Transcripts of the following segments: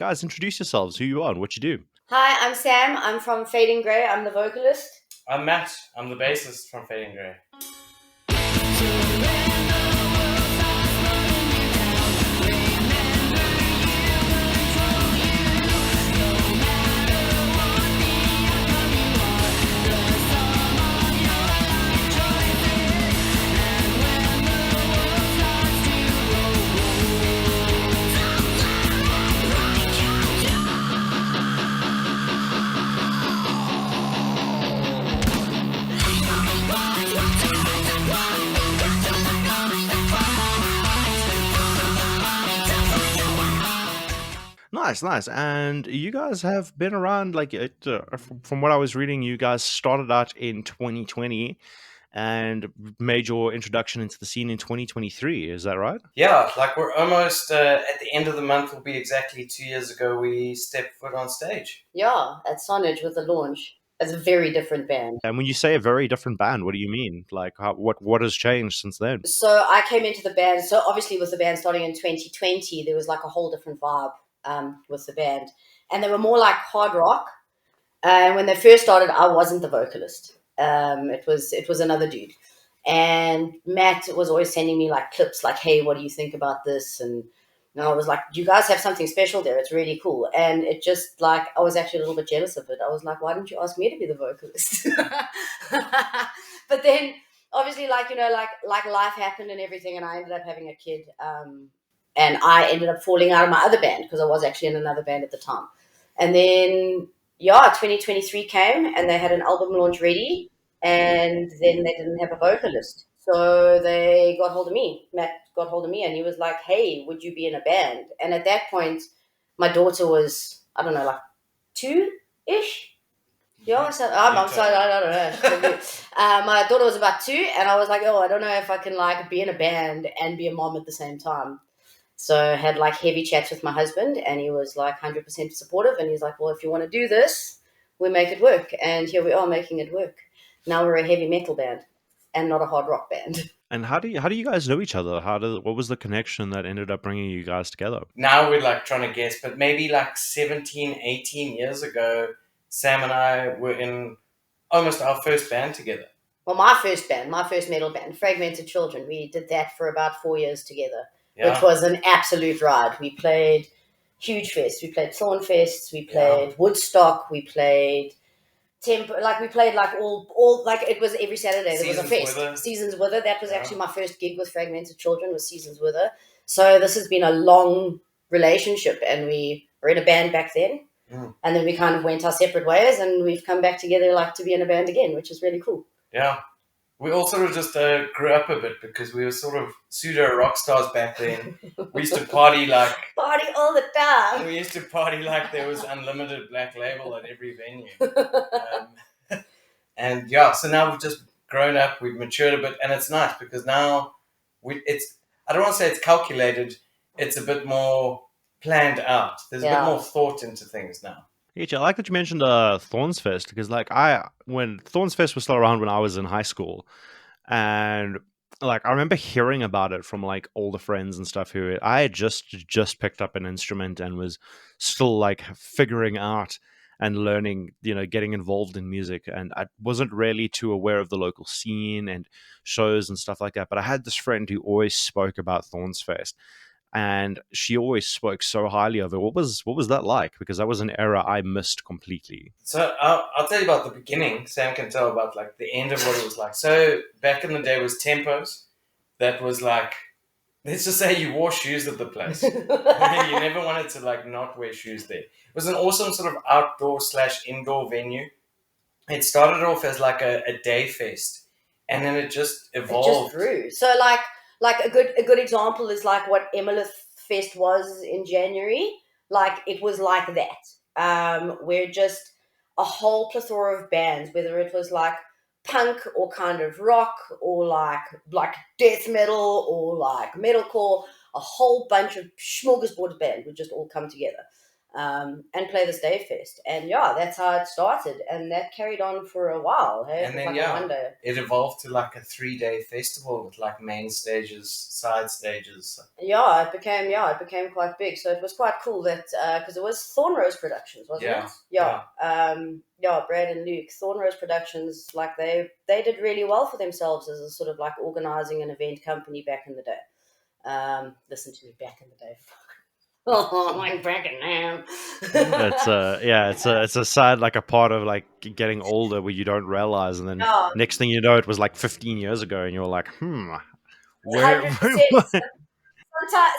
Guys, introduce yourselves, who you are and what you do. Hi, I'm Sam. I'm from Fading Grey. I'm the vocalist. I'm Matt. I'm the bassist from Fading Grey. Nice, nice. And you guys have been around, from what I was reading, you guys started out in 2020 and made your introduction into the scene in 2023. Is that right? Yeah, like we're almost at the end of the month, will be exactly 2 years ago we stepped foot on stage. Yeah, at Sonnage with the launch. It's a very different band. And when you say a very different band, what do you mean? Like, what has changed since then? So I came into the band. So obviously, with the band starting in 2020, there was like a whole different vibe with the band, and they were more like hard rock. And when they first started, I wasn't the vocalist. It was another dude, and Matt was always sending me like clips, like, "Hey, what do you think about this?" And I was like, "Do you guys have something special there? It's really cool." And it just like I was actually a little bit jealous of it. I was like, "Why didn't you ask me to be the vocalist?" But then, obviously, like life happened and everything, and I ended up having a kid, and I ended up falling out of my other band because I was actually in another band at the time, and then yeah, 2023 came and they had an album launch ready, and then they didn't have a vocalist. So they got hold of me. Matt got hold of me and he was like, "Hey, would you be in a band?" And at that point, my daughter was, I don't know, like two ish. Yeah, so I'm sorry, I don't know. My daughter was about two, and I was like, "Oh, I don't know if I can like be in a band and be a mom at the same time." So I had like heavy chats with my husband, and he was like 100% supportive. And he's like, "Well, if you want to do this, we make it work." And here we are making it work. Now we're a heavy metal band and not a hard rock band. And how do you guys know each other? What was the connection that ended up bringing you guys together? Now we're like trying to guess, but maybe like 17, 18 years ago, Sam and I were in almost our first band together. Well, my first band, my first metal band, Fragmented Children, we did that for about 4 years together, which Yeah, was an absolute ride. We played huge fest. We played Thorns Fest. We played Woodstock. We played like we played like all like it was every Saturday there was a Seasons fest. with Her. Seasons with Her. That was Yeah. actually my first gig with Fragmented Children, was Seasons with Her. So this has been a long relationship, and we were in a band back then, and then we kind of went our separate ways, and we've come back together like to be in a band again, which is really cool. Yeah. We all sort of just grew up a bit because we were sort of pseudo rock stars back then. We used to party like Party all the time. there was unlimited Black Label at every venue. And yeah, so now we've just grown up, we've matured a bit, and it's nice because now I don't want to say it's calculated, it's a bit more planned out. There's a bit Yeah. more thought into things now. I like that you mentioned Thorns Fest because, when Thorns Fest was still around when I was in high school, and like I remember hearing about it from like older friends and stuff who I had just picked up an instrument and was still like figuring out and learning, getting involved in music, and I wasn't really too aware of the local scene and shows and stuff like that. But I had this friend who always spoke about Thorns Fest, and she always spoke so highly of it. What was that like? Because that was an era I missed completely. So I'll tell you about the beginning. Sam can tell about like the end of what it was like. So back in the day was Tempos. That was like, let's just say you wore shoes at the place. You never wanted to like not wear shoes there. It was an awesome sort of outdoor/indoor venue. It started off as like a day fest, and then it just It just evolved. grew. So like a good example is like what Emaylth Fest was in January. Like it was like that. Where just a whole plethora of bands, whether it was like punk or kind of rock or like death metal or like metalcore, a whole bunch of smorgasbord band would just all come together. and play this day fest. And yeah, that's how it started, and that carried on for a while. Hey, And it was then like a wonder. it evolved to like a 3-day festival with like main stages, side stages. It became quite big. So it was quite cool that because it was Thorn Rose Productions, wasn't Yeah, it? Brad and Luke, Thorn Rose Productions, like they did really well for themselves as a sort of like organizing an event company back in the day. Listen to me, back in the day. Oh, I'm back in now. It's a sad, like a part of like getting older where you don't realize, and then Yeah, next thing you know, it was like 15 years ago, and you're like, where 100%.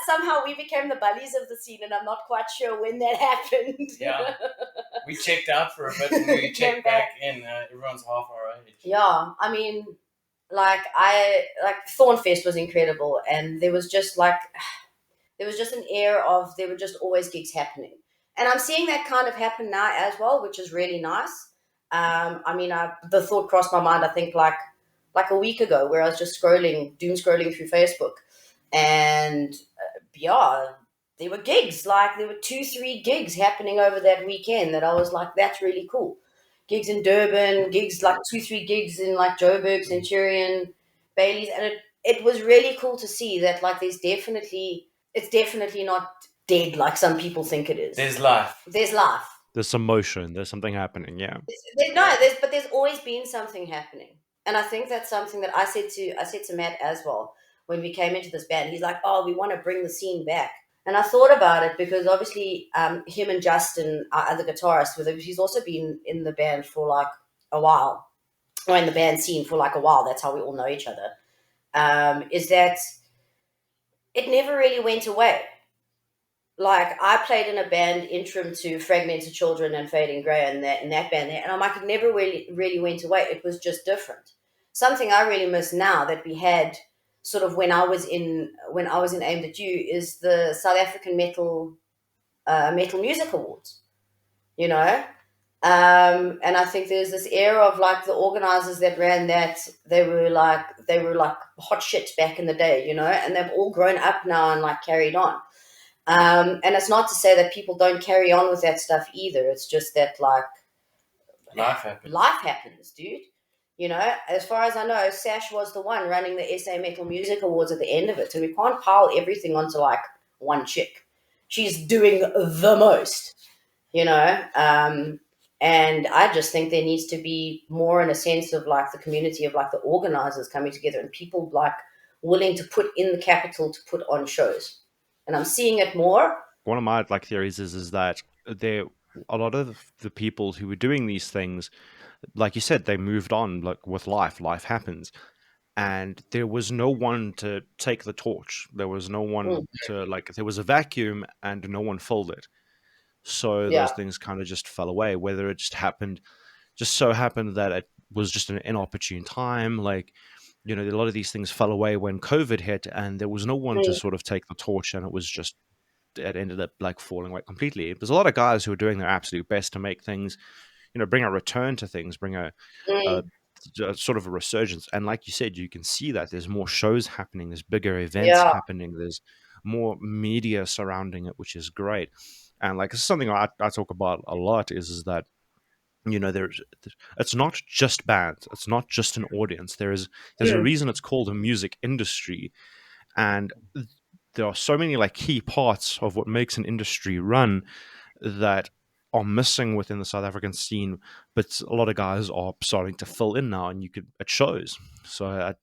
Somehow we became the bullies of the scene, and I'm not quite sure when that happened. Yeah. We checked out for a bit and we checked back in. Everyone's half our age. Yeah, I mean, like Thornfest was incredible, and there was just an air of there were just always gigs happening, and I'm seeing that kind of happen now as well, which is really nice. I mean, the thought crossed my mind, I think, like a week ago, where I was just doom scrolling through Facebook, and yeah, there were gigs. Like there were 2, 3 gigs happening over that weekend that I was like, that's really cool. Gigs in Durban, gigs like 2, 3 gigs in like Joburg, Centurion, Bailey's, and it was really cool to see that like it's definitely not dead like some people think it is. There's life. There's life. there's some motion, there's something happening. Yeah. But there's always been something happening, and I think that's something that I said to Matt as well when we came into this band. He's like, "Oh, we want to bring the scene back," and I thought about it because obviously, him and Justin, our other guitarist, he's also been in the band for like a while, or in the band scene for like a while. That's how we all know each other. Is that it never really went away. Like I played in a band interim to Fragmented Children and Fading Grey and that band there, and I'm like, it never really went away. It was just different. Something I really miss now that we had sort of when I was in Aimed at You is the South African Metal Music Awards. You know, and I think there's this era of like the organizers that ran that they were like hot shit back in the day, you know, and they've all grown up now and like carried on. And it's not to say that people don't carry on with that stuff either. It's just that like life happens, dude. You know, as far as I know, Sash was the one running the SA Metal Music Awards at the end of it. So we can't pile everything onto like one chick. She's doing the most, you know. And I just think there needs to be more in a sense of like the community of like the organizers coming together and people like willing to put in the capital to put on shows. And I'm seeing it more. One of my like theories is that there a lot of the people who were doing these things, like you said, they moved on. Like with life happens, and there was no one to take the torch. There was no one to like. There was a vacuum, and no one filled it. So Yeah. those things kind of just fell away. Whether it just so happened that it was just an inopportune time. Like, you know, a lot of these things fell away when COVID hit, and there was no one to sort of take the torch, and it ended up like falling away completely. There's a lot of guys who are doing their absolute best to make things, you know, bring a return to things, bring a sort of a resurgence. And like you said, you can see that there's more shows happening, there's bigger events Yeah. happening, there's more media surrounding it, which is great. And like, this is something I talk about a lot is that, you know, it's not just bands, it's not just an audience. There's a reason it's called a music industry, and there are so many like key parts of what makes an industry run that are missing within the South African scene, but a lot of guys are starting to fill in now, and it shows. So I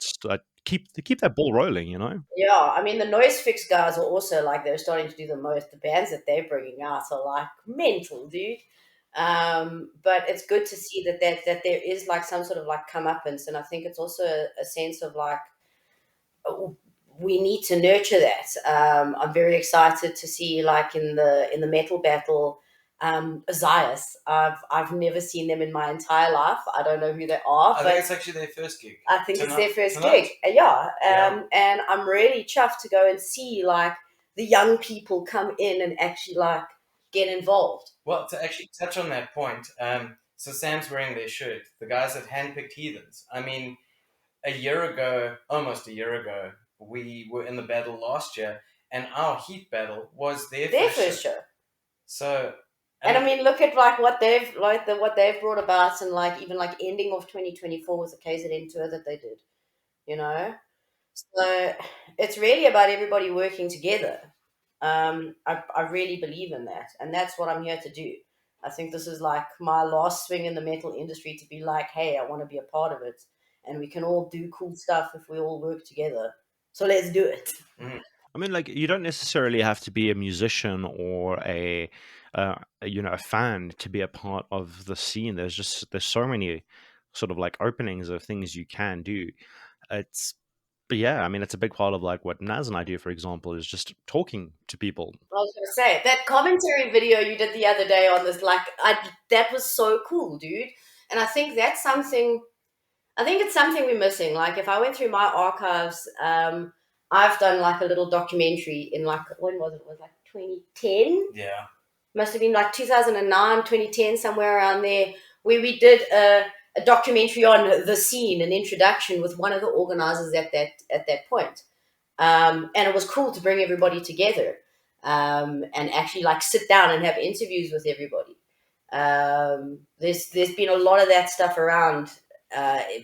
keep that ball rolling, you know. Yeah, I mean the Noise Fix guys are also like they're starting to do the most. The bands that they're bringing out are like mental, dude. But it's good to see that there is like some sort of like comeuppance, and I think it's also a sense of like we need to nurture that. I'm very excited to see like in the metal battle, Azaias. I've never seen them in my entire life. I don't know who they are. I think it's actually their first gig. I think it's their first tonight. gig. Yeah. And I'm really chuffed to go and see like the young people come in and actually like get involved. Well, to actually touch on that point, so Sam's wearing their shirt. The guys at Handpicked Heathens. I mean, almost a year ago, we were in the battle last year, and our heat battle was their Their first show. So, And I and mean, look at like what they've brought about, and like even like ending of 2024 was the KZN tour that they did. You know, so it's really about everybody working together. I really believe in that, and that's what I'm here to do. I think this is like my last swing in the metal industry to be like, hey, I want to be a part of it, and we can all do cool stuff if we all work together. So let's do it. mm, I mean, like, you don't necessarily have to be a musician or a fan to be a part of the scene. There's so many sort of like openings of things you can do. It's But yeah, I mean, it's a big part of like what Naz and I do, for example, is just talking to people. I was gonna say that commentary video you did the other day on this, like, that was so cool, dude. And I think that's something. I think it's something we're missing. Like, if I went through my archives, I've done like a little documentary in like, when was it? It was like 2010. yeah, Must have been like 2009, 2010, somewhere around there, where we did a documentary on the scene, an introduction with one of the organizers at that point. And it was cool to bring everybody together, and actually like sit down and have interviews with everybody. There's been a lot of that stuff around,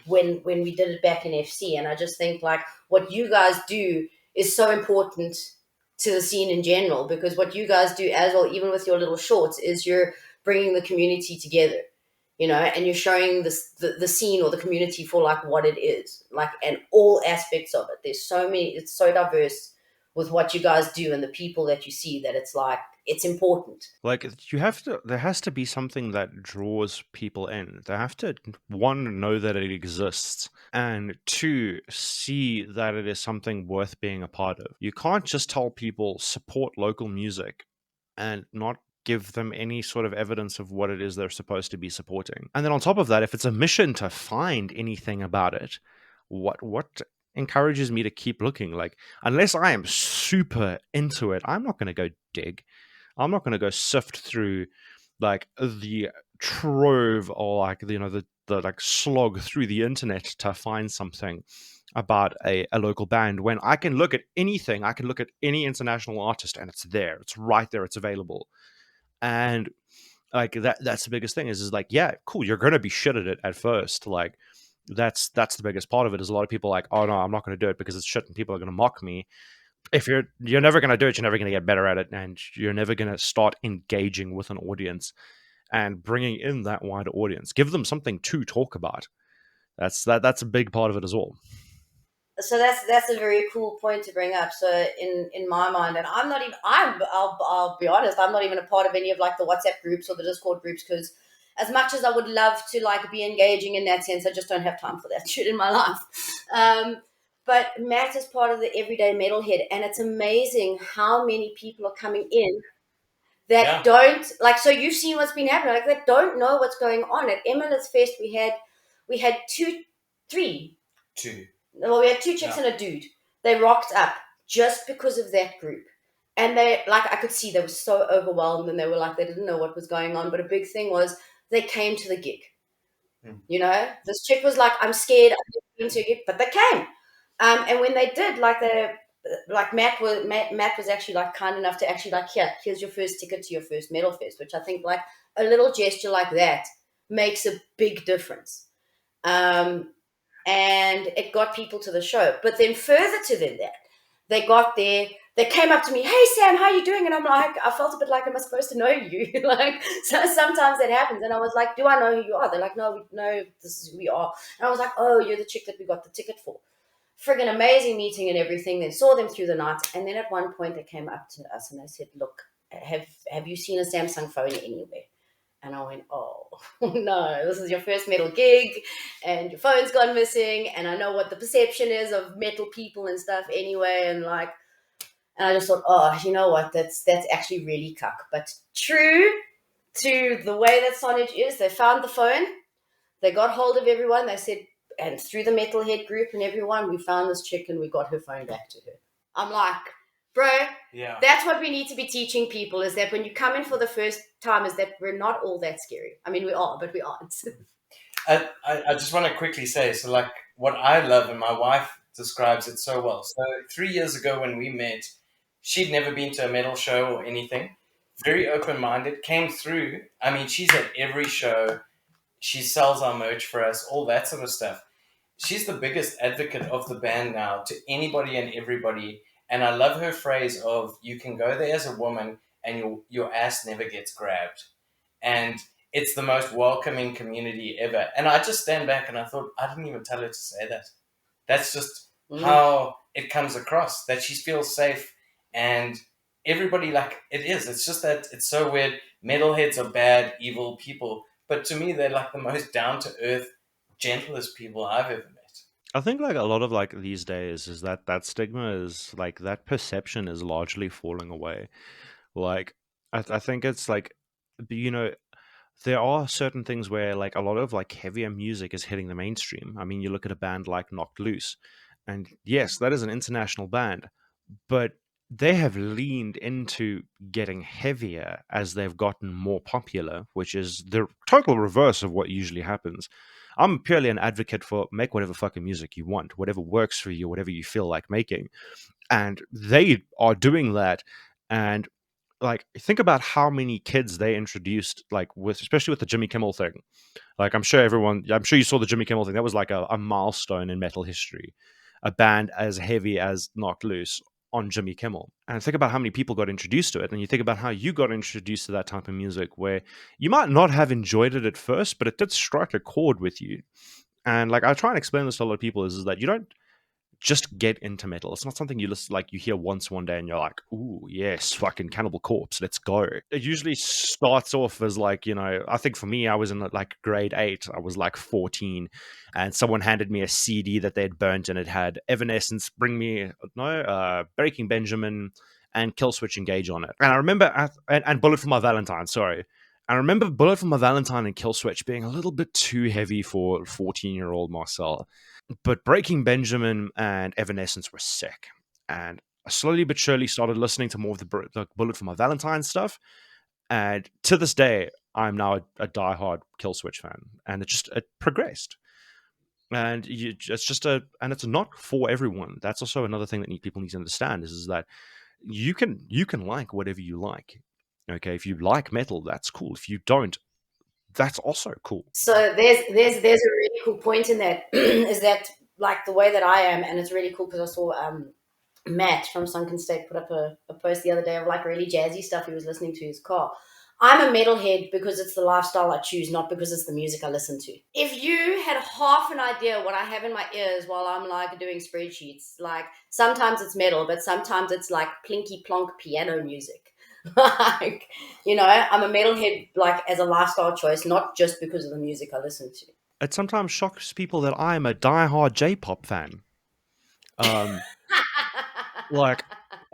when we did it back in FC, and I just think like what you guys do is so important to the scene in general, because what you guys do as well, even with your little shorts, is you're bringing the community together, and you're showing the scene or the community for like what it is, like, and all aspects of it. There's so many, it's so diverse with what you guys do and the people that you see, that it's like it's important. Like, there has to be something that draws people in. They have to, one, know that it exists, and two, see that it is something worth being a part of. You can't just tell people support local music and not give them any sort of evidence of what it is they're supposed to be supporting. And then on top of that, if it's a mission to find anything about it, what encourages me to keep looking? Like, unless I am super into it, I'm not going to go dig. I'm not going to go sift through like the trove, or like, the like slog through the internet to find something about a local band, when I can look at anything. I can look at any international artist and it's there. It's right there. It's available. And like that's the biggest thing is like, yeah, cool, you're gonna be shit at it at first. Like, that's the biggest part of it, is a lot of people like, oh no, I'm not gonna do it because it's shit and people are gonna mock me. If you're never gonna do it, you're never gonna get better at it, and you're never gonna start engaging with an audience and bringing in that wider audience. Give them something to talk about. That's a big part of it as well. So that's a very cool point to bring up. So in my mind, and I'm not even I'll be honest, I'm not even a part of any of like the WhatsApp groups or the Discord groups, because as much as I would love to like be engaging in that sense, I just don't have time for that shit in my life. But Matt is part of the Everyday Metalhead, and it's amazing how many people are coming in that yeah, don't like. So you've seen what's been happening, like, that don't know what's going on at Emaylth Fest. We had three. two, Well, we had two chicks yeah, and a dude. They rocked up just because of that group. And they, like, I could see they were so overwhelmed, and they were like, they didn't know what was going on. But a big thing was they came to the gig. mm, This chick was like, I'm scared, I'm not going to a gig, but they came. And when they did, like Matt was actually like kind enough to actually like, here's your first ticket to your first Metal Fest, which I think like a little gesture like that makes a big difference. Um, and it got people to the show. But then further to than that, they got there. They came up to me, hey Sam, how are you doing? And I'm like, I felt a bit like, am I supposed to know you? Like, so sometimes that happens. And I was like, do I know who you are? They're like, no, this is who we are. And I was like, oh, you're the chick that we got the ticket for. Friggin' amazing meeting and everything. Then saw them through the night. And then at one point they came up to us and they said, look, have you seen a Samsung phone anywhere? And I went, oh, no, this is your first metal gig and your phone's gone missing. And I know what the perception is of metal people and stuff anyway. And like, and I just thought, oh, you know what? That's actually really cuck. But true to the way that Sonage is, they found the phone, they got hold of everyone. They said, and through the Metalhead group and everyone, we found this chick and we got her phone back to her. I'm like, bro, yeah. that's what we need to be teaching people, is that when you come in for the first time, is that we're not all that scary. I mean, we are, but we aren't. I just want to quickly say, so like what I love, and my wife describes it so well. So 3 years ago when we met, she'd never been to a metal show or anything. very open minded, came through. I mean, she's at every show. She sells our merch for us, all that sort of stuff. She's the biggest advocate of the band now to anybody and everybody. And I love her phrase of you can go there as a woman and your ass never gets grabbed. And it's the most welcoming community ever. And I just stand back and I thought, I didn't even tell her to say that. That's just Mm. how it comes across, that she feels safe and everybody like it is. It's just that it's so weird. Metalheads are bad, evil people. But to me, they're like the most down to earth, gentlest people I've ever met. I think like a lot of like these days is that that stigma is like that perception is largely falling away. Like I think it's like you know there are certain things where like a lot of like heavier music is hitting the mainstream. I mean, you look at a band like Knocked Loose, and yes, that is an international band, but they have leaned into getting heavier as they've gotten more popular, which is the total reverse of what usually happens. I'm purely an advocate for make whatever fucking music you want, whatever works for you, whatever you feel like making. And they are doing that. And like, think about how many kids they introduced, like, with especially with the Jimmy Kimmel thing. Like, I'm sure you saw the Jimmy Kimmel thing. That was like a milestone in metal history. A band as heavy as Knocked Loose on Jimmy Kimmel. And think about how many people got introduced to it. And you think about how you got introduced to that type of music where you might not have enjoyed it at first, but it did strike a chord with you. And like, I try and explain this to a lot of people is that you don't just get into metal. It's not something you listen like you hear once one day and you're like, "Ooh, yes, fucking Cannibal Corpse, let's go." It usually starts off as like, I think for me, I was in like grade 8. I was like 14, and someone handed me a CD that they'd burnt, and it had Evanescence, Bring Me, no, Breaking Benjamin, and Killswitch Engage on it. And I remember, and Bullet for My Valentine. Sorry. I remember Bullet for My Valentine and Killswitch being a little bit too heavy for 14-year-old Marcel. But Breaking Benjamin and Evanescence were sick. And I slowly but surely started listening to more of the Bullet for My Valentine stuff. And to this day, I'm now a diehard Killswitch fan. And it progressed. And and it's not for everyone. That's also another thing that people need to understand is that you can like whatever you like. Okay, if you like metal, that's cool. If you don't, that's also cool. So there's a really cool point in that is that like the way that I am, and it's really cool because I saw Matt from Sunken State put up a post the other day of like really jazzy stuff he was listening to in his car. I'm a metalhead because it's the lifestyle I choose, not because it's the music I listen to. If you had half an idea what I have in my ears while I'm like doing spreadsheets, like sometimes it's metal, but sometimes it's like plinky plonk piano music. Like, I'm a metalhead like as a lifestyle choice, not just because of the music I listen to. It sometimes shocks people that I'm a diehard J-pop fan. Um, like Do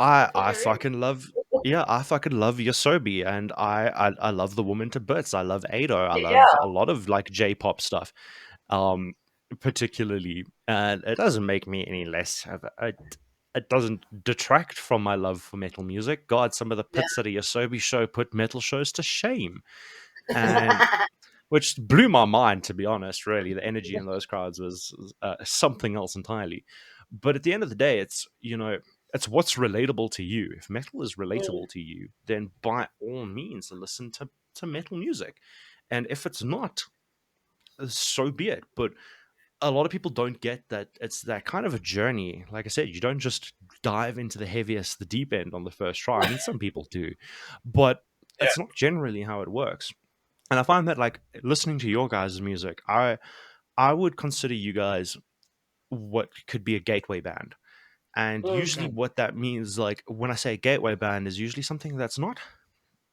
I you really? fucking love yeah, I fucking love Yosobi and I love the woman to bits. I love Ado. I Yeah. love a lot of like J-pop stuff. Um particularly and it doesn't make me any less of it doesn't detract from my love for metal music. God, some of the Yeah. pits at a Yosobi show put metal shows to shame. And which blew my mind, to be honest. Really, the energy in those crowds was something else entirely. But at the end of the day, it's what's relatable to you. If metal is Mm, relatable to you, then by all means, listen to metal music. And if it's not, so be it. But a lot of people don't get that it's that kind of a journey. Like I said, you don't just dive into the heaviest, the deep end on the first try. I mean, some people do, but Yeah. it's not generally how it works. And I find that like listening to your guys' music, I would consider you guys what could be a gateway band. And mm, usually what that means, like when I say gateway band, is usually something that's not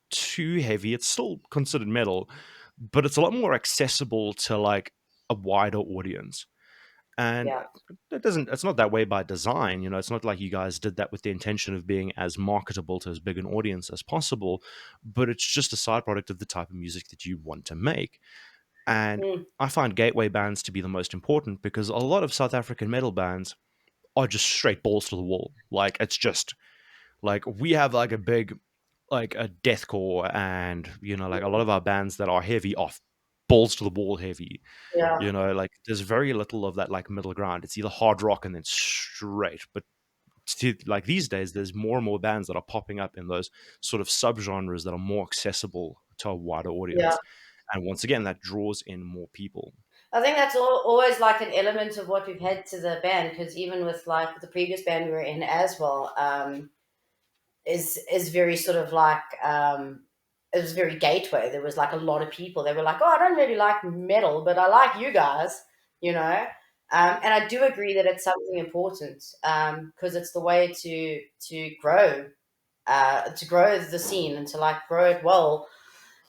too heavy. It's still considered metal, but it's a lot more accessible to like a wider audience. And yeah. it's not that way by design. It's not like you guys did that with the intention of being as marketable to as big an audience as possible, but it's just a side product of the type of music that you want to make. And Mm, I find gateway bands to be the most important because a lot of South African metal bands are just straight balls to the wall. Like it's just like we have like a big like a deathcore and like a lot of our bands that are heavy are balls to the wall heavy. yeah. Like there's very little of that like middle ground. It's either hard rock and then straight, but like these days, there's more and more bands that are popping up in those sort of subgenres that are more accessible to a wider Yeah. audience. And once again, that draws in more people. I think that's always like an element of what we've had to the band, because even with like the previous band we were in as well, is very sort of like it was very gateway. There was like a lot of people. They were like, "Oh, I don't really like metal, but I like you guys," you know. And I do agree that it's something important, because it's the way to grow the scene and to like grow it well,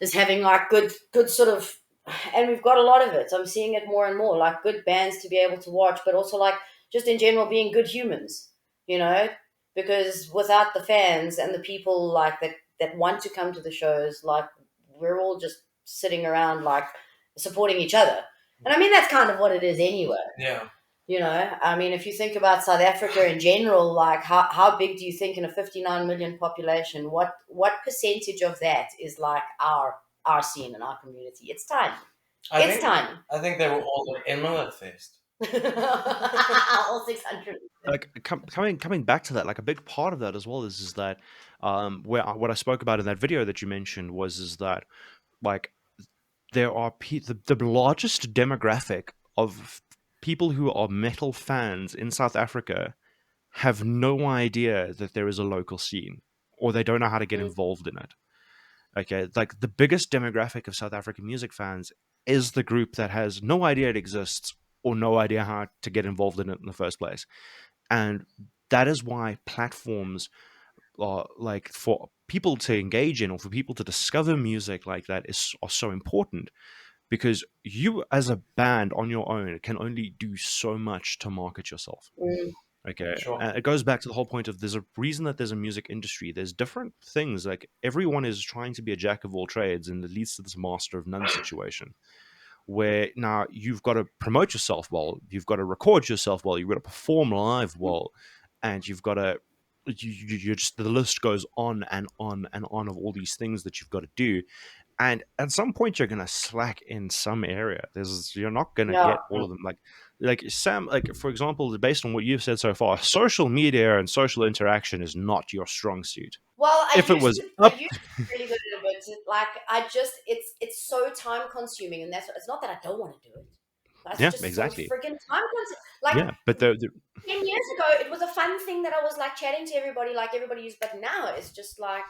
is having like good sort of, and we've got a lot of it. I'm seeing it more and more, like good bands to be able to watch, but also like just in general being good humans, you know, because without the fans and the people like that want to come to the shows, like we're all just sitting around like supporting each other. And I mean that's kind of what it is anyway. Yeah. You know, I mean, if you think about South Africa in general, like how big do you think in a 59 million population, what percentage of that is like our scene and our community? It's tiny. It's tiny. I think they were all at Emaylth Fest. All 600. Like coming back to that, like a big part of that as well is that what I spoke about in that video that you mentioned is that like there are the largest demographic of people who are metal fans in South Africa have no idea that there is a local scene, or they don't know how to get Mm. involved in it. Okay, like the biggest demographic of South African music fans is the group that has no idea it exists or no idea how to get involved in it in the first place. And that is why platforms are like for people to engage in or for people to discover music like that are so important, because you as a band on your own can only do so much to market yourself. Mm. Okay. Sure. And it goes back to the whole point of there's a reason that there's a music industry. There's different things. Like everyone is trying to be a jack of all trades, and it leads to this master of none situation where now you've got to promote yourself well, you've got to record yourself well, you've got to perform live well, and you've got to you just the list goes on and on and on of all these things that you've got to do. And at some point you're gonna slack in some area. You're not gonna Yeah. get all of them. Like Sam, like for example, based on what you've said so far, social media and social interaction is not your strong suit. Well, If it was I up, used to be really good at it, but like it's so time consuming, and it's not that I don't want to do it, but it's yeah, just so exactly, freaking time consuming. Like yeah, but 10 years ago, it was a fun thing that I was like chatting to everybody, like everybody used, but now it's just like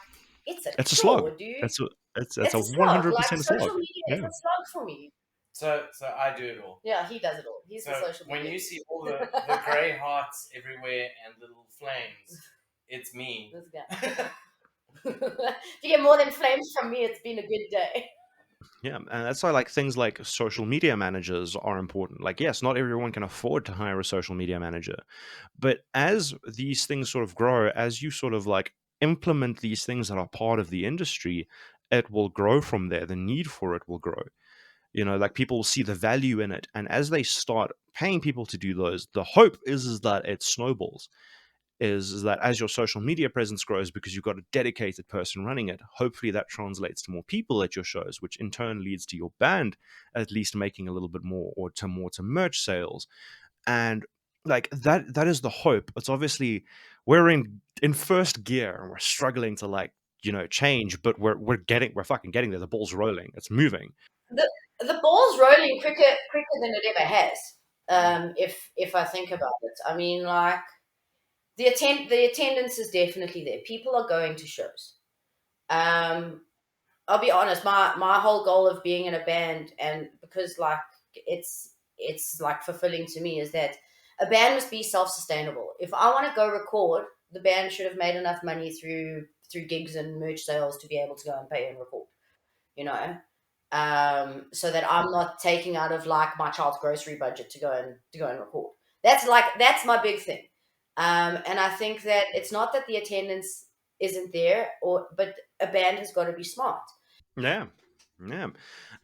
it's a it's a slog. chore, dude. It's It's a a slog. Like 100% a slog. social media is Yeah, a slog for me. So I do it all. Yeah, he does it all. He's the So social when media. you see all the grey hearts everywhere and little flames, it's me. This guy. If you get more than flames from me, it's been a good day. yeah, and that's why like things like social media managers are important. Like, yes, not everyone can afford to hire a social media manager, but as these things sort of grow, as you sort of like implement these things that are part of the industry, it will grow from there. The need for it will grow. You know, like people will see the value in it, and as they start paying people to do those, the hope is that it snowballs. Is that as your social media presence grows because you've got a dedicated person running it, hopefully that translates to more people at your shows, which in turn leads to your band at least making a little bit more, or to more to merch sales. And like that is the hope. It's obviously we're in first gear and we're struggling to like, you know, change, but we're fucking getting there. The ball's rolling, it's moving. The ball's rolling quicker than it ever has. If I think about it, I mean, like the attendance is definitely there. People are going to shows. Um, I'll be honest, my whole goal of being in a band, and because like it's like fulfilling to me, is that a band must be self-sustainable. If I want to go record, the band should have made enough money through gigs and merch sales to be able to go and pay and record, you know. So that I'm not taking out of like my child's grocery budget to go and record. That's my big thing. And I think that it's not that the attendance isn't there, but a band has got to be smart. Yeah, yeah,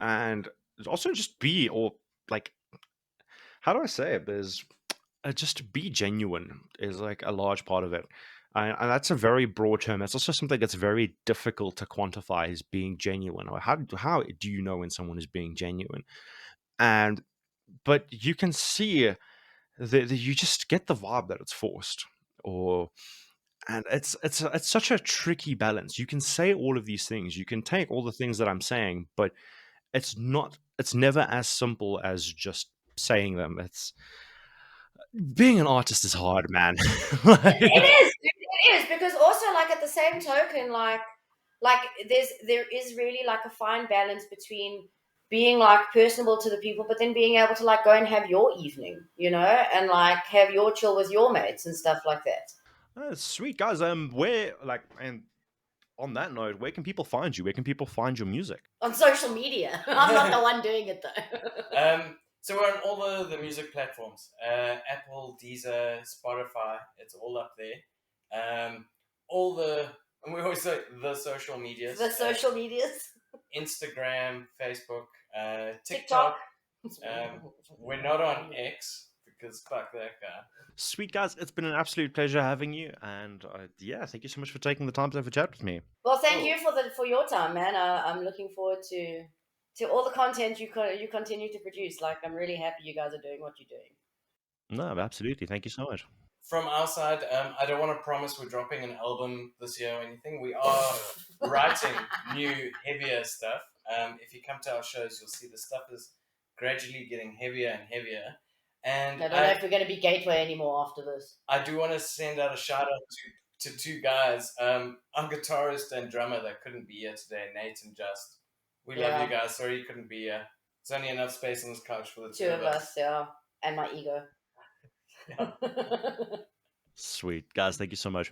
and also just be, or like, how do I say it? There's just be genuine is like a large part of it. And that's a very broad term. That's also something that's very difficult to quantify, is being genuine. Or how do you know when someone is being genuine? And but you can see you just get the vibe that it's forced, or and it's such a tricky balance. You can say all of these things, you can take all the things that I'm saying, but it's never as simple as just saying them. It's being an artist is hard, man. It Like, is. It is because also like at the same token, like there is really like a fine balance between being like personable to the people, but then being able to like go and have your evening, and like have your chill with your mates and stuff like that. sweet guys. Where like and on that note, where can people find you? Where can people find your music? On social media. I'm not the one doing it though. So we're on all the music platforms, Apple, Deezer, Spotify. It's all up there. All the and we always say the social medias. The social medias. Instagram, Facebook, TikTok. TikTok. We're not on X because fuck that guy. Sweet guys, it's been an absolute pleasure having you, and yeah, thank you so much for taking the time to have a chat with me. Well, thank you for your time, man. I'm looking forward to all the content you continue to produce. Like, I'm really happy you guys are doing what you're doing. No, absolutely. Thank you so much. From our side, I don't want to promise we're dropping an album this year or anything. We are writing new, heavier stuff. If you come to our shows, you'll see the stuff is gradually getting heavier and heavier. And I don't know if we're going to be Gateway anymore after this. I do want to send out a shout out to two guys, our guitarist and drummer that couldn't be here today, Nate and Just. We love you guys. Sorry you couldn't be here. There's only enough space on this couch for the two of us. Yeah. And my ego. Sweet. Guys, thank you so much.